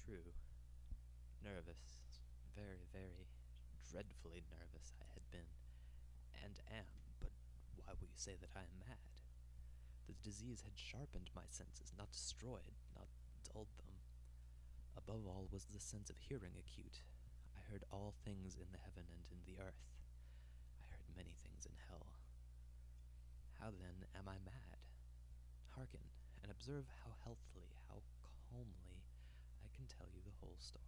True. Nervous. Very, very dreadfully nervous I had been, and am, but why will you say that I am mad? The disease had sharpened my senses, not destroyed, not dulled them. Above all was the sense of hearing acute. I heard all things in the heaven and in the earth. I heard many things in hell. How then am I mad? Hearken, and observe how healthily, how calmly I can tell you the whole story.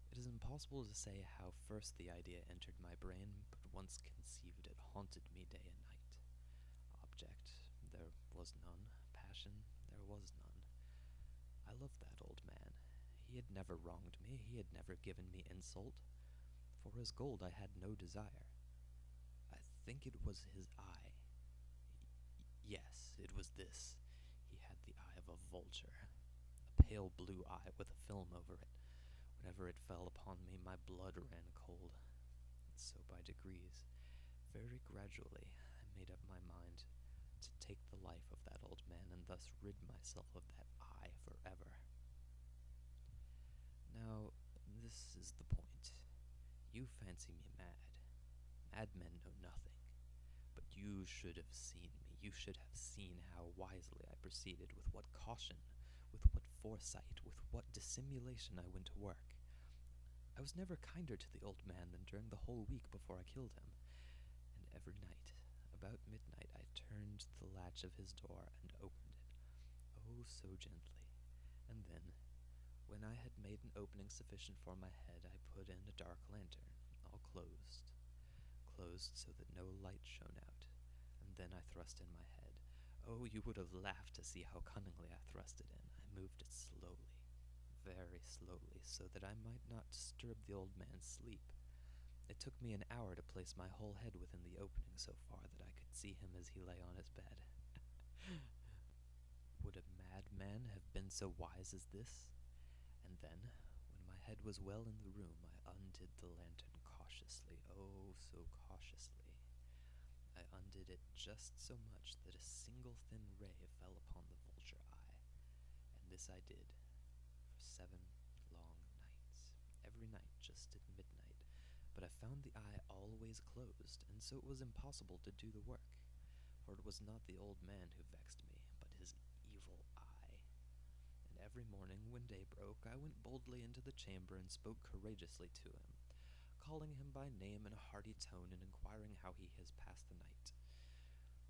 It is impossible to say how first the idea entered my brain, but once conceived it haunted me day and night. Object, there was none. Passion, there was none. I loved that old man. He had never wronged me, he had never given me insult. For his gold I had no desire. I think it was his eye. Yes, it was this. He had the eye of a vulture, a pale blue eye with a film over it. Whenever it fell upon me, my blood ran cold. And so by degrees, very gradually, I made up my mind to take the life of that old man and thus rid myself of that eye forever. Now, this is the point. You fancy me mad. Madmen know nothing. But you should have seen me. You should have seen how wisely I proceeded, with what caution, with what foresight, with what dissimulation I went to work. I was never kinder to the old man than during the whole week before I killed him. And every night, about midnight, I turned the latch of his door and opened it, oh so gently. And then, when I had made an opening sufficient for my head, I put in a dark lantern, all closed so that no light shone out, and then I thrust in my head. Oh, you would have laughed to see how cunningly I thrust it in. I moved it slowly, very slowly, so that I might not disturb the old man's sleep. It took me an hour to place my whole head within the opening so far that I could see him as he lay on his bed. Would a madman have been so wise as this? And then, when my head was well in the room, I undid the lantern cautiously, oh, so cautiously. I undid it just so much that a single thin ray fell upon the vulture eye, and this I did for 7 long nights, every night just at midnight. But I found the eye always closed, and so it was impossible to do the work, for it was not the old man who vexed me, but his evil eye. And every morning, when day broke, I went boldly into the chamber and spoke courageously to him, calling him by name in a hearty tone and inquiring how he has passed the night.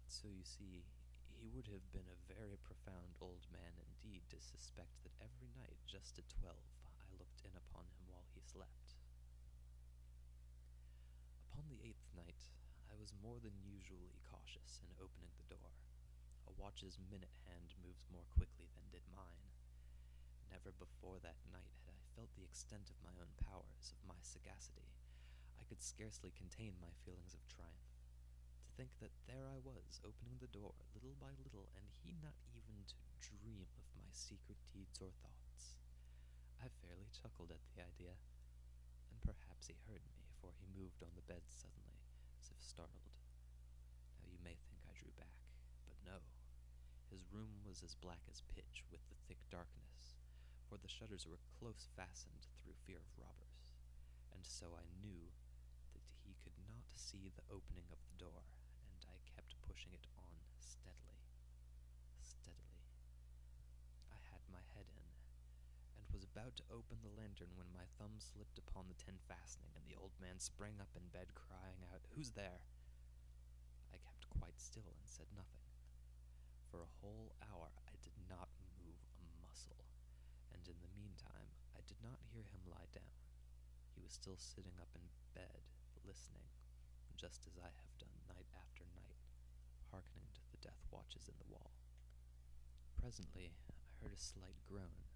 So you see, he would have been a very profound old man indeed to suspect that every night, just at 12, I looked in upon him while he slept. Upon the 8th night, I was more than usually cautious in opening the door. A watch's minute hand moves more quickly than did mine. Never before that night had I felt the extent of my own powers, of my sagacity. I could scarcely contain my feelings of triumph. To think that there I was, opening the door, little by little, and he not even to dream of my secret deeds or thoughts. I fairly chuckled at the idea, and perhaps he heard me, for he moved on the bed suddenly, as if startled. Now you may think I drew back, but no. His room was as black as pitch with the thick darkness, for the shutters were close fastened through fear of robbers, and so I knew that he could not see the opening of the door, and I kept pushing it on steadily, steadily. I had my head in, and was about to open the lantern when my thumb slipped upon the tin fastening, and the old man sprang up in bed, crying out, "Who's there?" I kept quite still and said nothing. For a whole hour I did not move a muscle, and in the meantime I did not hear him lie down. He was still sitting up in bed, listening, just as I have done night after night, hearkening to the death watches in the wall. Presently I heard a slight groan,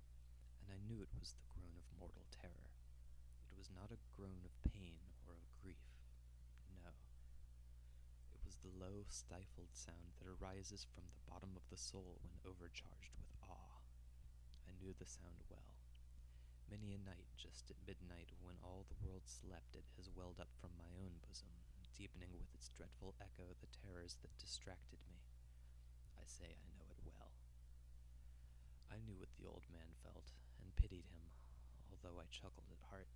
and I knew it was the groan of mortal terror. It was not a groan of pain or of grief. No. It was the low, stifled sound that arises from the bottom of the soul when overcharged with awe. I knew the sound well. Many a night, just at midnight, when all the world slept, it has welled up from my own bosom, deepening with its dreadful echo the terrors that distracted me. I say I know it well. I knew what the old man felt, and pitied him, although I chuckled at heart.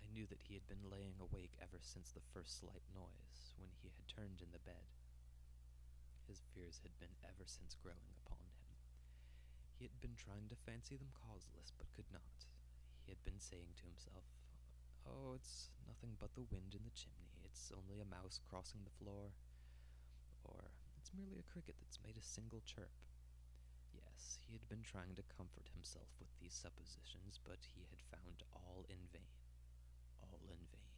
I knew that he had been laying awake ever since the first slight noise, when he had turned in the bed. His fears had been ever since growing upon him. He had been trying to fancy them causeless, but could not. He had been saying to himself, "Oh, it's nothing but the wind in the chimney. It's only a mouse crossing the floor." Or, "It's merely a cricket that's made a single chirp." Yes, he had been trying to comfort himself with these suppositions, but he had found all in vain. All in vain.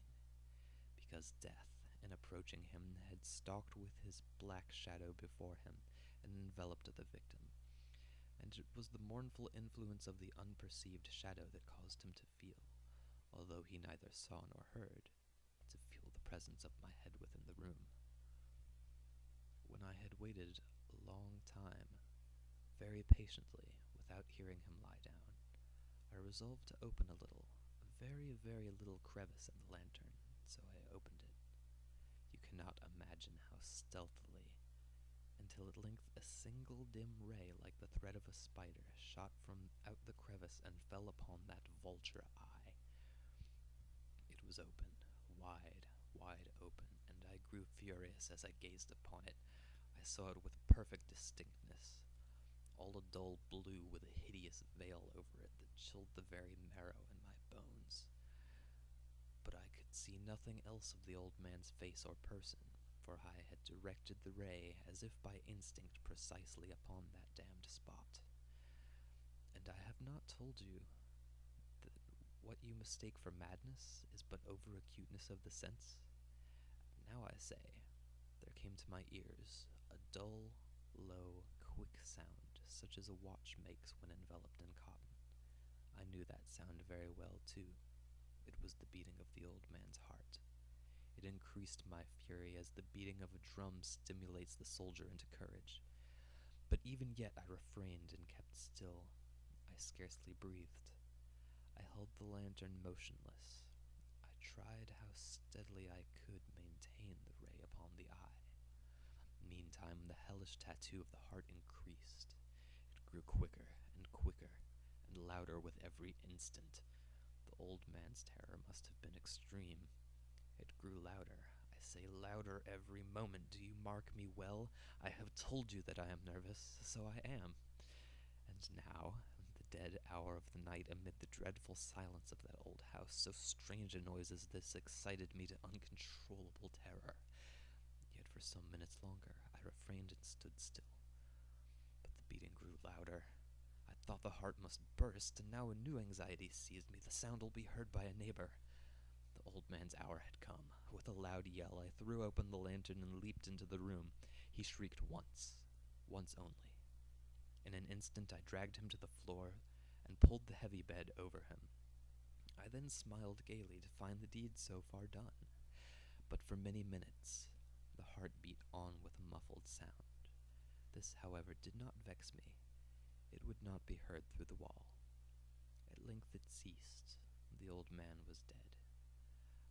Because death, in approaching him, had stalked with his black shadow before him and enveloped the victim. And it was the mournful influence of the unperceived shadow that caused him to feel, although he neither saw nor heard, to feel the presence of my head within the room. When I had waited a long time, very patiently, without hearing him lie down, I resolved to open a little, a very, very little crevice in the lantern, so I opened it. You cannot imagine how stealthily, until at length a single dim ray like the thread of a spider shot from out the crevice and fell upon that vulture eye. It was open, wide, wide open, and I grew furious as I gazed upon it. I saw it with perfect distinctness, all a dull blue with a hideous veil over it that chilled the very marrow in my bones. But I could see nothing else of the old man's face or person, for I had directed the ray, as if by instinct, precisely upon that damned spot. And I have not told you that what you mistake for madness is but over-acuteness of the sense? Now I say, there came to my ears a dull, low, quick sound, such as a watch makes when enveloped in cotton. I knew that sound very well, too. It was the beating of the old man's heart. It increased my fury as the beating of a drum stimulates the soldier into courage. But even yet I refrained and kept still. I scarcely breathed. I held the lantern motionless. I tried how steadily I could maintain the ray upon the eye. Meantime, the hellish tattoo of the heart increased. It grew quicker and quicker and louder with every instant. The old man's terror must have been extreme. It grew louder. I say louder every moment. Do you mark me well? I have told you that I am nervous, so I am. And now, the dead hour of the night, amid the dreadful silence of that old house, so strange a noise as this excited me to uncontrollable terror. Yet for some minutes longer I refrained and stood still. But the beating grew louder. I thought the heart must burst, and now a new anxiety seized me. The sound will be heard by a neighbor. The old man's hour had come. With a loud yell, I threw open the lantern and leaped into the room. He shrieked once only. In an instant I dragged him to the floor and pulled the heavy bed over him. I then smiled gaily to find the deed so far done. But for many minutes the heart beat on with a muffled sound. This, however, did not vex me. It would not be heard through the wall. At length it ceased. The old man was dead.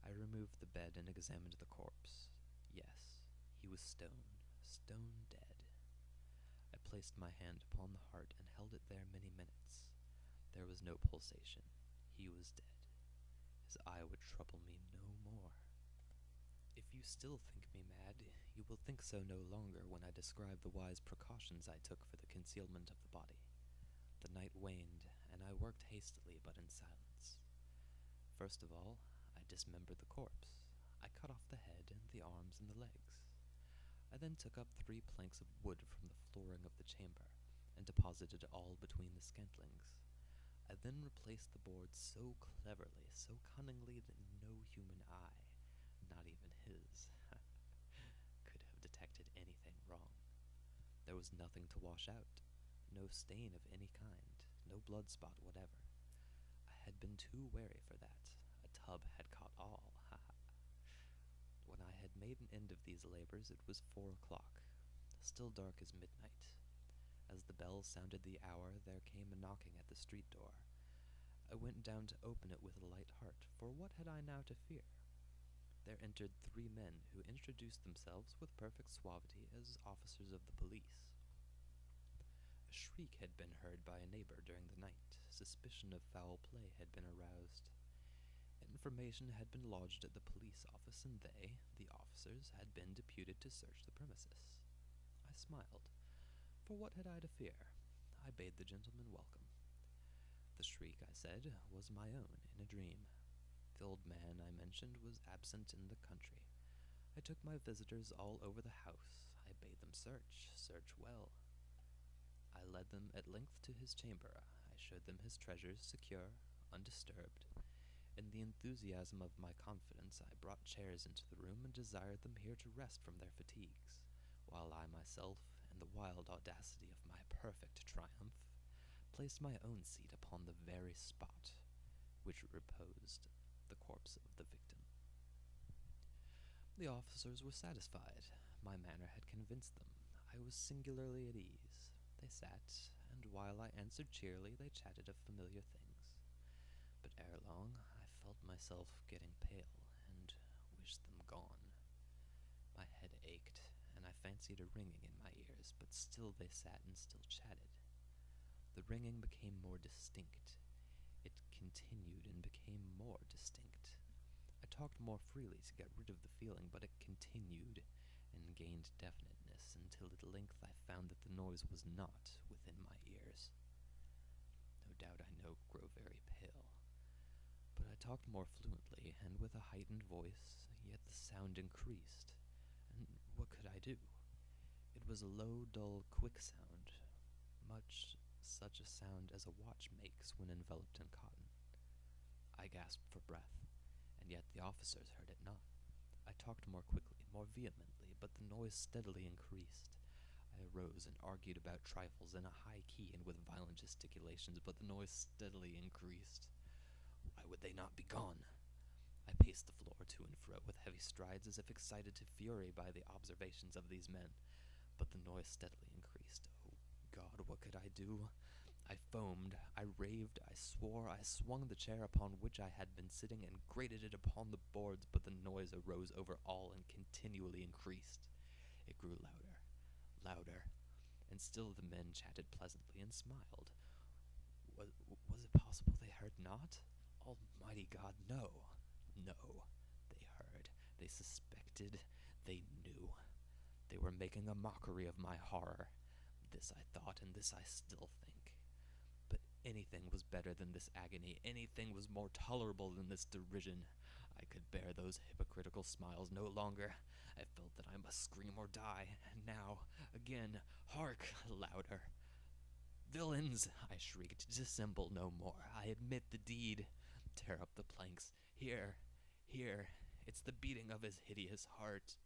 I removed the bed and examined the corpse. Yes, he was stone dead. I placed my hand upon the heart and held it there many minutes. There was no pulsation. He was dead. His eye would trouble me no more. If you still think me mad, you will think so no longer when I describe the wise precautions I took for the concealment of the body. The night waned, and I worked hastily but in silence. First of all, I dismembered the corpse. I cut off the head and the arms and the legs. I then took up 3 planks of wood from the flooring of the chamber, and deposited it all between the scantlings. I then replaced the boards so cleverly, so cunningly, that no human eye, not even his, could have detected anything wrong. There was nothing to wash out, no stain of any kind, no blood spot whatever. I had been too wary for that. A tub had caught all, When I had made an end of these labors, it was 4 o'clock, still dark as midnight. As the bell sounded the hour, there came a knocking at the street door. I went down to open it with a light heart, for what had I now to fear? There entered 3 men, who introduced themselves with perfect suavity as officers of the police. shriek had been heard by a neighbor during the night. Suspicion of foul play had been aroused. Information had been lodged at the police office, and they, the officers, had been deputed to search the premises. I smiled. For what had I to fear? I bade the gentleman welcome. The shriek, I said, was my own, in a dream. The old man I mentioned was absent in the country. I took my visitors all over the house. I bade them search well. I led them at length to his chamber. I showed them his treasures, secure, undisturbed. In the enthusiasm of my confidence, I brought chairs into the room and desired them here to rest from their fatigues, while I myself, in the wild audacity of my perfect triumph, placed my own seat upon the very spot which reposed the corpse of the victim. The officers were satisfied. My manner had convinced them. I was singularly at ease. They sat, and while I answered cheerily, they chatted of familiar things. But ere long, I felt myself getting pale, and wished them gone. My head ached, and I fancied a ringing in my ears, but still they sat and still chatted. The ringing became more distinct. It continued and became more distinct. I talked more freely to get rid of the feeling, but it continued and gained definiteness until at length I found that the noise was not within my ears. No doubt I now grow very pale, but I talked more fluently and with a heightened voice, yet the sound increased, and what could I do? It was a low, dull, quick sound, much such a sound as a watch makes when enveloped in cotton. I gasped for breath, and yet the officers heard it not. I talked more quickly, more vehemently, but the noise steadily increased. I arose and argued about trifles in a high key and with violent gesticulations, but the noise steadily increased. Why would they not be gone? I paced the floor to and fro with heavy strides, as if excited to fury by the observations of these men, but the noise steadily increased. Oh God, what could I do? I foamed, I raved, I swore, I swung the chair upon which I had been sitting and grated it upon the boards, but the noise arose over all and continually increased. It grew louder, louder, and still the men chatted pleasantly and smiled. Was it possible they heard not? Almighty God, no, no. They heard, they suspected, they knew. They were making a mockery of my horror. This I thought, and this I still think. But anything was better than this agony. Anything was more tolerable than this derision. I could bear those hypocritical smiles no longer. I felt that I must scream or die. And now, again, hark, louder. Villains, I shrieked, dissemble no more. I admit the deed. Tear up the planks. Here, it's the beating of his hideous heart.